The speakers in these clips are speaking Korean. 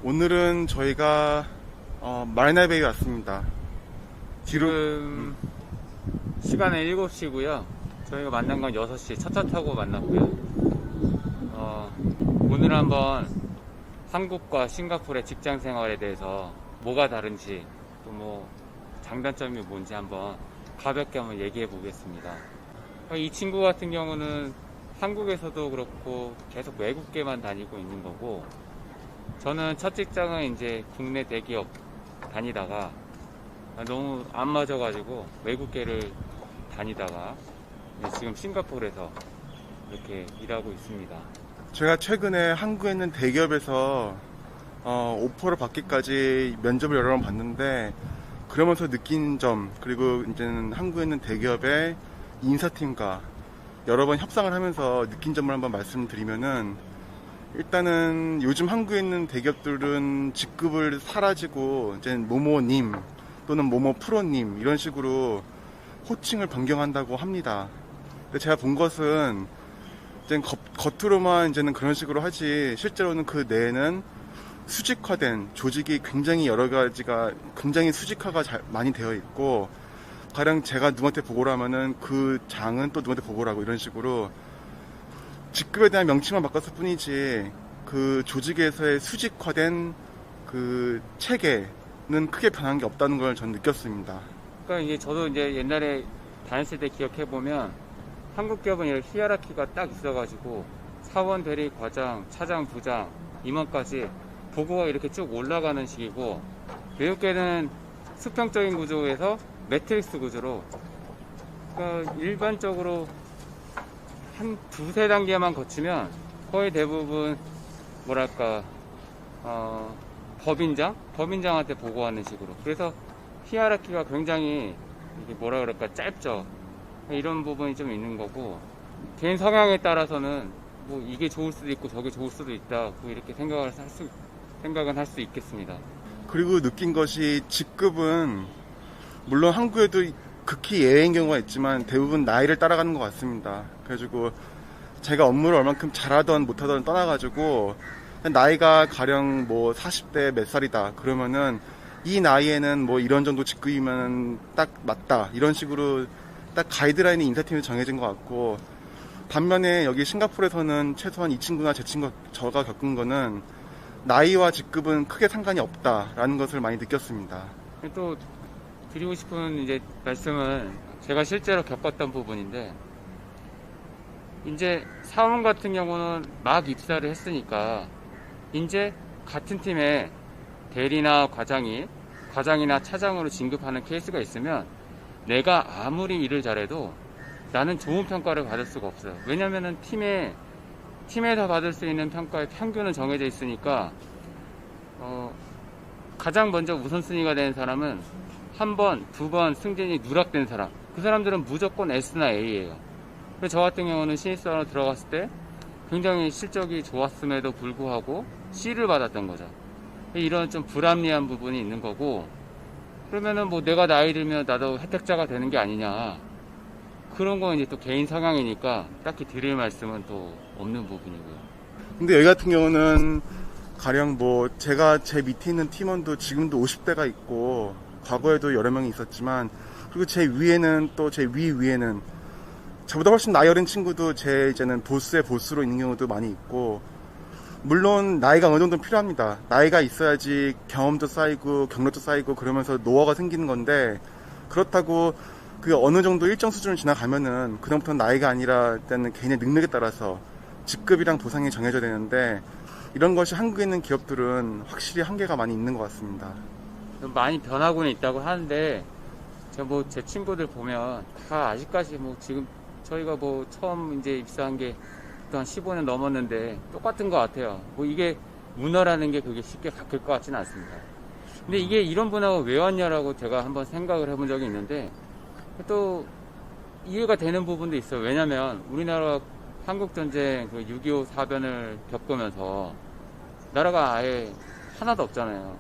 오늘은 저희가 마리나베이에 왔습니다. 지금 시간은 7시고요. 저희가 만난 건 6시 첫 차 타고 만났고요. 오늘 한번 한국과 싱가포르의 직장 생활에 대해서 뭐가 다른지 또 뭐 장단점이 뭔지 한번 가볍게 한번 얘기해 보겠습니다. 이 친구 같은 경우는 한국에서도 그렇고 계속 외국계만 다니고 있는 거고, 저는 첫 직장은 이제 국내 대기업 다니다가 너무 안 맞아가지고 외국계를 다니다가 지금 싱가포르에서 이렇게 일하고 있습니다. 제가 최근에 한국에 있는 대기업에서 오퍼를 받기까지 면접을 여러 번 봤는데, 그러면서 느낀 점, 그리고 이제는 한국에 있는 대기업의 인사팀과 여러 번 협상을 하면서 느낀 점을 한번 말씀드리면은, 일단은 요즘 한국에 있는 대기업들은 직급을 사라지고 이제 모모님 또는 모모 프로님 이런 식으로 호칭을 변경한다고 합니다. 근데 제가 본 것은 이제 겉으로만 이제는 그런 식으로 하지, 실제로는 그 내에는 수직화된 조직이 굉장히 여러 가지가 굉장히 수직화가 많이 되어 있고, 가령 제가 누구한테 보고를 하면은 그 장은 또 누구한테 보고를 하고, 이런 식으로 직급에 대한 명칭만 바꿨을 뿐이지 그 조직에서의 수직화된 그 체계는 크게 변한 게 없다는 걸 전 느꼈습니다. 그러니까 이제 저도 이제 옛날에 다녔을 때 기억해 보면 한국 기업은 이런 히에라키가 딱 있어가지고 사원, 대리, 과장, 차장, 부장, 임원까지 보고가 이렇게 쭉 올라가는 식이고, 외국계는 수평적인 구조에서 매트릭스 구조로, 그러니까 일반적으로 한 두세 단계만 거치면 거의 대부분 뭐랄까 법인장한테 보고하는 식으로. 그래서 히에라키가 굉장히 이게 뭐라 그럴까 짧죠. 이런 부분이 좀 있는 거고, 개인 성향에 따라서는 뭐 이게 좋을 수도 있고 저게 좋을 수도 있다, 뭐 이렇게 생각은 할 수 있겠습니다. 그리고 느낀 것이, 직급은 물론 한국에도 극히 예외인 경우가 있지만 대부분 나이를 따라가는 것 같습니다. 그래가지고 제가 업무를 얼만큼 잘하던 못하던 떠나가지고, 나이가 가령 뭐 40대 몇 살이다 그러면은 이 나이에는 뭐 이런 정도 직급이면 딱 맞다, 이런 식으로 딱 가이드라인이 인사팀에 정해진 것 같고, 반면에 여기 싱가포르에서는 최소한 이 친구나 제 친구, 저가 겪은 거는 나이와 직급은 크게 상관이 없다라는 것을 많이 느꼈습니다. 또 드리고 싶은 이제 말씀은 제가 실제로 겪었던 부분인데, 이제 사원 같은 경우는 막 입사를 했으니까 이제 같은 팀에 대리나 과장이나 차장으로 진급하는 케이스가 있으면 내가 아무리 일을 잘해도 나는 좋은 평가를 받을 수가 없어요. 왜냐면은 팀에서 받을 수 있는 평가의 평균은 정해져 있으니까, 가장 먼저 우선순위가 되는 사람은 한 번, 두 번 승진이 누락된 사람, 그 사람들은 무조건 S나 A예요. 그래서 저 같은 경우는 신입사원으로 들어갔을 때 굉장히 실적이 좋았음에도 불구하고 C를 받았던 거죠. 이런 좀 불합리한 부분이 있는 거고, 그러면은 뭐 내가 나이 들면 나도 혜택자가 되는 게 아니냐, 그런 건 이제 또 개인 성향이니까 딱히 드릴 말씀은 또 없는 부분이고요. 근데 여기 같은 경우는 가령 뭐 제가 제 밑에 있는 팀원도 지금도 50대가 있고 과거에도 여러 명이 있었지만, 그리고 제 위에는 또 제 위에는 저보다 훨씬 나이 어린 친구도 제 이제는 보스의 보스로 있는 경우도 많이 있고, 물론 나이가 어느 정도는 필요합니다. 나이가 있어야지 경험도 쌓이고 경력도 쌓이고 그러면서 노하우가 생기는 건데, 그렇다고 그 어느 정도 일정 수준을 지나가면은 그다음부터는 나이가 아니라 일단은 개인의 능력에 따라서 직급이랑 보상이 정해져야 되는데, 이런 것이 한국에 있는 기업들은 확실히 한계가 많이 있는 것 같습니다. 많이 변하고는 있다고 하는데, 제가 뭐 제 친구들 보면 다 아직까지 뭐 지금 저희가 뭐 처음 이제 입사한 게 한 15년 넘었는데 똑같은 것 같아요. 뭐 이게 문화라는 게 그게 쉽게 바뀔 것 같지는 않습니다. 근데 이게 이런 문화가 왜 왔냐라고 제가 한번 생각을 해본 적이 있는데, 또 이해가 되는 부분도 있어요. 왜냐면 우리나라 한국전쟁 그 6.25 사변을 겪으면서 나라가 아예 하나도 없잖아요.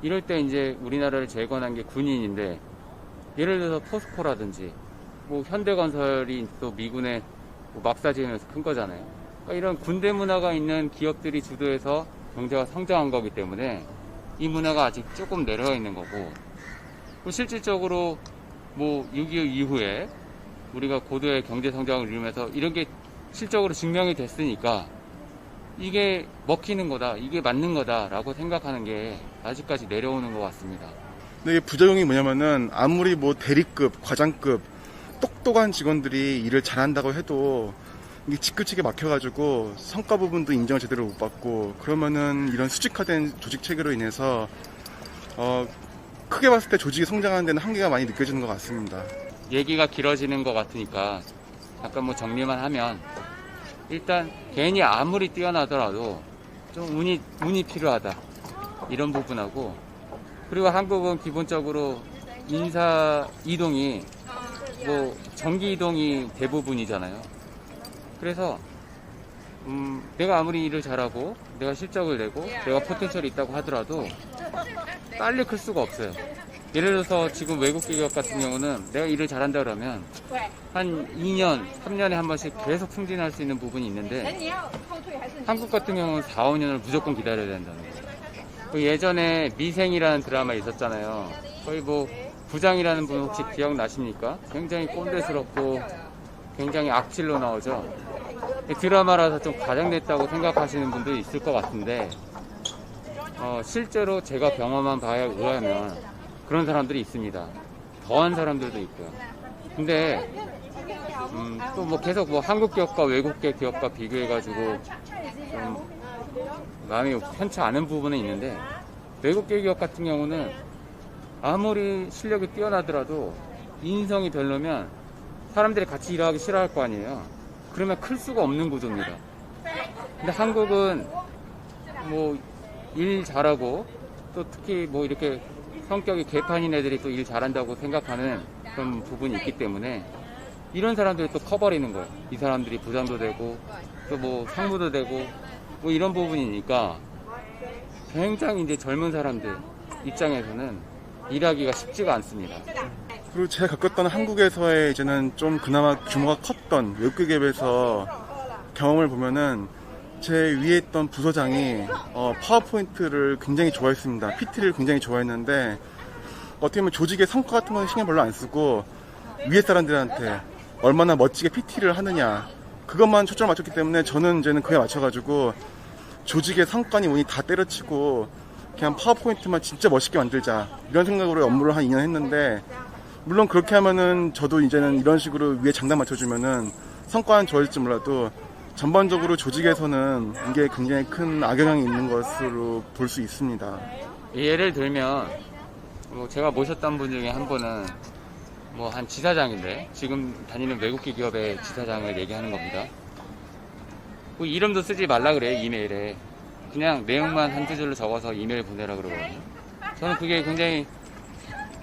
이럴 때 이제 우리나라를 재건한 게 군인인데, 예를 들어서 포스코라든지 뭐 현대건설이 또 미군의 뭐 막사지으면서 큰 거잖아요. 그러니까 이런 군대 문화가 있는 기업들이 주도해서 경제가 성장한 거기 때문에 이 문화가 아직 조금 내려와 있는 거고, 실질적으로 뭐 6.25 이후에 우리가 고도의 경제 성장을 이루면서 이런 게 실적으로 증명이 됐으니까 이게 먹히는 거다, 이게 맞는 거다라고 생각하는 게 아직까지 내려오는 것 같습니다. 근데 이게 부작용이 뭐냐면은 아무리 뭐 대리급, 과장급 똑똑한 직원들이 일을 잘한다고 해도 이게 지긋지게 막혀가지고 성과 부분도 인정을 제대로 못 받고, 그러면은 이런 수직화된 조직 체계로 인해서 크게 봤을 때 조직이 성장하는 데는 한계가 많이 느껴지는 것 같습니다. 얘기가 길어지는 것 같으니까 잠깐 뭐 정리만 하면, 일단 개인이 아무리 뛰어나더라도 좀 운이 필요하다, 이런 부분하고, 그리고 한국은 기본적으로 인사 이동이 뭐 정기 이동이 대부분이잖아요. 그래서 내가 아무리 일을 잘하고 내가 실적을 내고 내가 포텐셜이 있다고 하더라도 빨리 클 수가 없어요. 예를 들어서 지금 외국 기업 같은 경우는 내가 일을 잘한다 그러면 한 2년, 3년에 한 번씩 계속 승진할 수 있는 부분이 있는데, 한국 같은 경우는 4, 5년을 무조건 기다려야 된다는 거예요. 예전에 미생이라는 드라마 있었잖아요. 거의 뭐 부장이라는 분 혹시 기억나십니까? 굉장히 꼰대스럽고 굉장히 악질로 나오죠. 드라마라서 좀 과장됐다고 생각하시는 분도 있을 것 같은데, 실제로 제가 경험한 바에 의하면 그런 사람들이 있습니다. 더한 사람들도 있고요. 근데 또 뭐 계속 뭐 한국 기업과 외국 기업과 비교해가지고 좀 마음이 편치 않은 부분은 있는데, 외국 기업 같은 경우는 아무리 실력이 뛰어나더라도 인성이 별로면 사람들이 같이 일하기 싫어할 거 아니에요. 그러면 클 수가 없는 구조입니다. 근데 한국은 뭐 일 잘하고 또 특히 뭐 이렇게 성격이 개판인 애들이 또 일 잘한다고 생각하는 그런 부분이 있기 때문에 이런 사람들이 또 커버리는 거예요. 이 사람들이 부장도 되고 또 뭐 상무도 되고 뭐 이런 부분이니까 굉장히 이제 젊은 사람들 입장에서는 일하기가 쉽지가 않습니다. 그리고 제가 겪었던 한국에서의 이제는 좀 그나마 규모가 컸던 외국 기업에서 경험을 보면은, 제 위에 있던 부서장이 파워포인트를 굉장히 좋아했습니다. PT를 굉장히 좋아했는데, 어떻게 보면 조직의 성과 같은 건 신경 별로 안 쓰고 위에 사람들한테 얼마나 멋지게 PT를 하느냐, 그것만 초점을 맞췄기 때문에 저는 이제는 그에 맞춰가지고 조직의 성과니 뭐니 다 때려치고 그냥 파워포인트만 진짜 멋있게 만들자, 이런 생각으로 업무를 한 2년 했는데, 물론 그렇게 하면은 저도 이제는 이런 식으로 위에 장단 맞춰주면은 성과는 좋아질지 몰라도 전반적으로 조직에서는 이게 굉장히 큰 악영향이 있는 것으로 볼 수 있습니다. 예를 들면 뭐 제가 모셨던 분 중에 한 분은 뭐 한 지사장인데, 지금 다니는 외국 기업의 지사장을 얘기하는 겁니다. 뭐 이름도 쓰지 말라 그래요. 이메일에 그냥 내용만 한두 줄로 적어서 이메일 보내라 그러거든요. 저는 그게 굉장히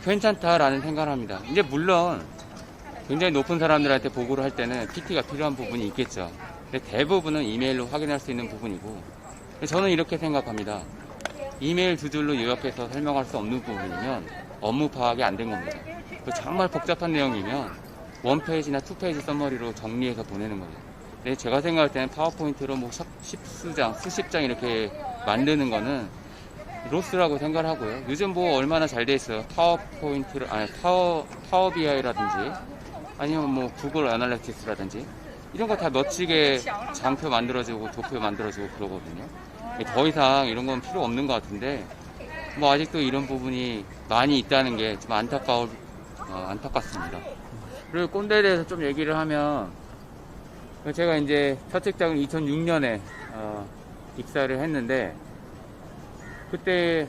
괜찮다라는 생각을 합니다. 이제 물론 굉장히 높은 사람들한테 보고를 할 때는 PT가 필요한 부분이 있겠죠. 근데 대부분은 이메일로 확인할 수 있는 부분이고, 저는 이렇게 생각합니다. 이메일 두 줄로 요약해서 설명할 수 없는 부분이면 업무 파악이 안 된 겁니다. 정말 복잡한 내용이면 원페이지나 투페이지 서머리로 정리해서 보내는 거예요. 근데 제가 생각할 때는 파워포인트로 뭐 십수장, 수십 장 이렇게 만드는 거는 로스라고 생각을 하고요. 요즘 뭐 얼마나 잘 돼 있어요. 파워포인트를, 아니 파워 BI라든지 아니면 뭐 구글 애널리틱스라든지 이런 거 다 멋지게 장표 만들어주고 도표 만들어주고 그러거든요. 더 이상 이런 건 필요 없는 것 같은데, 뭐 아직도 이런 부분이 많이 있다는 게 좀 안타깝습니다. 그리고 꼰대에 대해서 좀 얘기를 하면, 제가 이제 첫 직장을 2006년에 입사를 했는데, 그때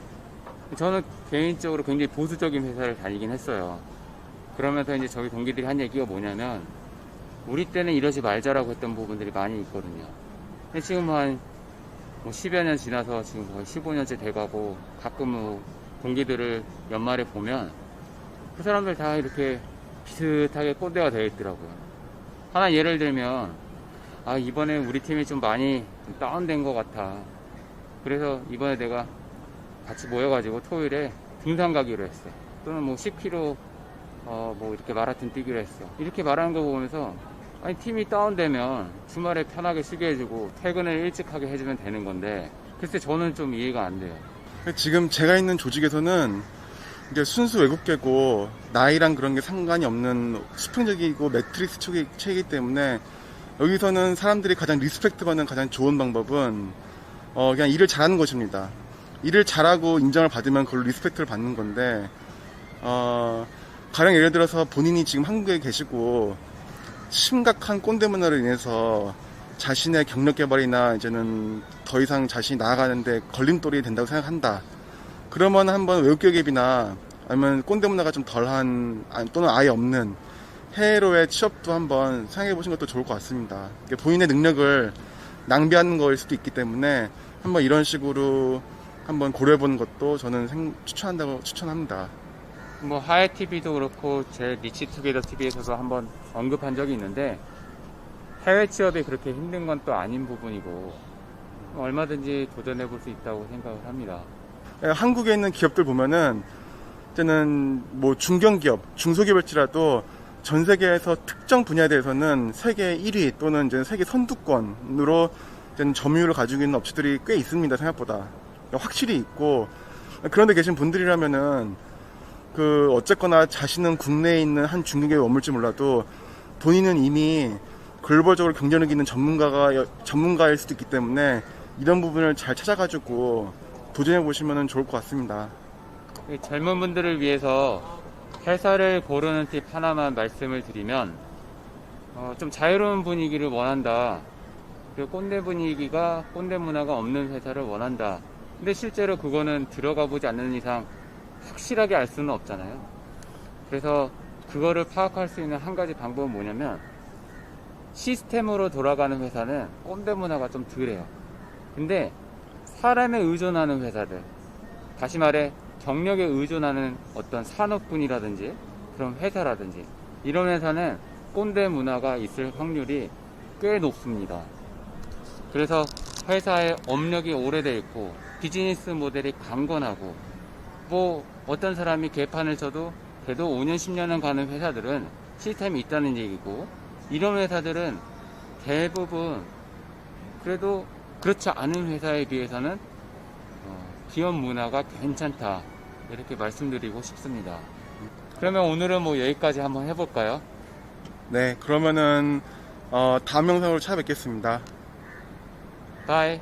저는 개인적으로 굉장히 보수적인 회사를 다니긴 했어요. 그러면서 이제 저희 동기들이 한 얘기가 뭐냐면, 우리 때는 이러지 말자라고 했던 부분들이 많이 있거든요. 근데 지금 한 10여 년 지나서 지금 거의 15년째 돼가고, 가끔 뭐 동기들을 연말에 보면 그 사람들 다 이렇게 비슷하게 꼰대가 되어 있더라고요. 하나 예를 들면, 이번에 우리 팀이 좀 많이 다운된 것 같아. 그래서 이번에 내가 같이 모여가지고 토요일에 등산 가기로 했어. 또는 뭐 10km 뭐 이렇게 마라톤 뛰기로 했어. 이렇게 말하는 거 보면서, 팀이 다운되면 주말에 편하게 쉬게 해주고 퇴근을 일찍 하게 해주면 되는 건데, 글쎄 저는 좀 이해가 안 돼요. 지금 제가 있는 조직에서는 이제 순수 외국계고 나이랑 그런 게 상관이 없는 수평적이고 매트릭스 체이기 때문에 여기서는 사람들이 가장 리스펙트 받는 가장 좋은 방법은 그냥 일을 잘하는 것입니다. 일을 잘하고 인정을 받으면 그걸로 리스펙트를 받는 건데 가령 예를 들어서 본인이 지금 한국에 계시고 심각한 꼰대 문화로 인해서 자신의 경력 개발이나 이제는 더 이상 자신이 나아가는데 걸림돌이 된다고 생각한다. 그러면 한번 외국 기업이나 아니면 꼰대 문화가 좀 덜한 또는 아예 없는 해외로의 취업도 한번 생각해 보신 것도 좋을 것 같습니다. 본인의 능력을 낭비하는 거일 수도 있기 때문에 한번 이런 식으로 한번 고려해 보는 것도 저는 추천합니다. 뭐 하이 TV도 그렇고 제 니치 투게더 TV에서도 한번 언급한 적이 있는데 해외 취업이 그렇게 힘든 건 또 아닌 부분이고 얼마든지 도전해 볼 수 있다고 생각을 합니다. 한국에 있는 기업들 보면은 이제는 뭐 중견기업, 중소기업일지라도 전 세계에서 특정 분야에 대해서는 세계 1위 또는 이제 세계 선두권으로 이제 점유율을 가지고 있는 업체들이 꽤 있습니다. 생각보다 확실히 있고 그런데 계신 분들이라면은 어쨌거나 자신은 국내에 있는 한 중견기업에 머물지 몰라도 본인은 이미 글로벌적으로 경쟁력 있는 전문가일 수도 있기 때문에 이런 부분을 잘 찾아가지고 도전해 보시면 좋을 것 같습니다. 젊은 분들을 위해서 회사를 고르는 팁 하나만 말씀을 드리면 좀 자유로운 분위기를 원한다. 그리고 꼰대 문화가 없는 회사를 원한다. 근데 실제로 그거는 들어가 보지 않는 이상 확실하게 알 수는 없잖아요. 그래서 그거를 파악할 수 있는 한 가지 방법은 뭐냐면 시스템으로 돌아가는 회사는 꼰대 문화가 좀 덜해요. 근데 사람에 의존하는 회사들, 다시 말해 경력에 의존하는 어떤 산업군이라든지 그런 회사라든지 이런 회사는 꼰대 문화가 있을 확률이 꽤 높습니다. 그래서 회사의 업력이 오래돼 있고 비즈니스 모델이 강건하고 뭐 어떤 사람이 개판을 쳐도 그래도 5년 10년은 가는 회사들은 시스템이 있다는 얘기고 이런 회사들은 대부분 그래도 그렇지 않은 회사에 비해서는 기업 문화가 괜찮다 이렇게 말씀드리고 싶습니다. 그러면 오늘은 뭐 여기까지 한번 해볼까요? 네, 그러면은 다음 영상으로 찾아뵙겠습니다. 바이.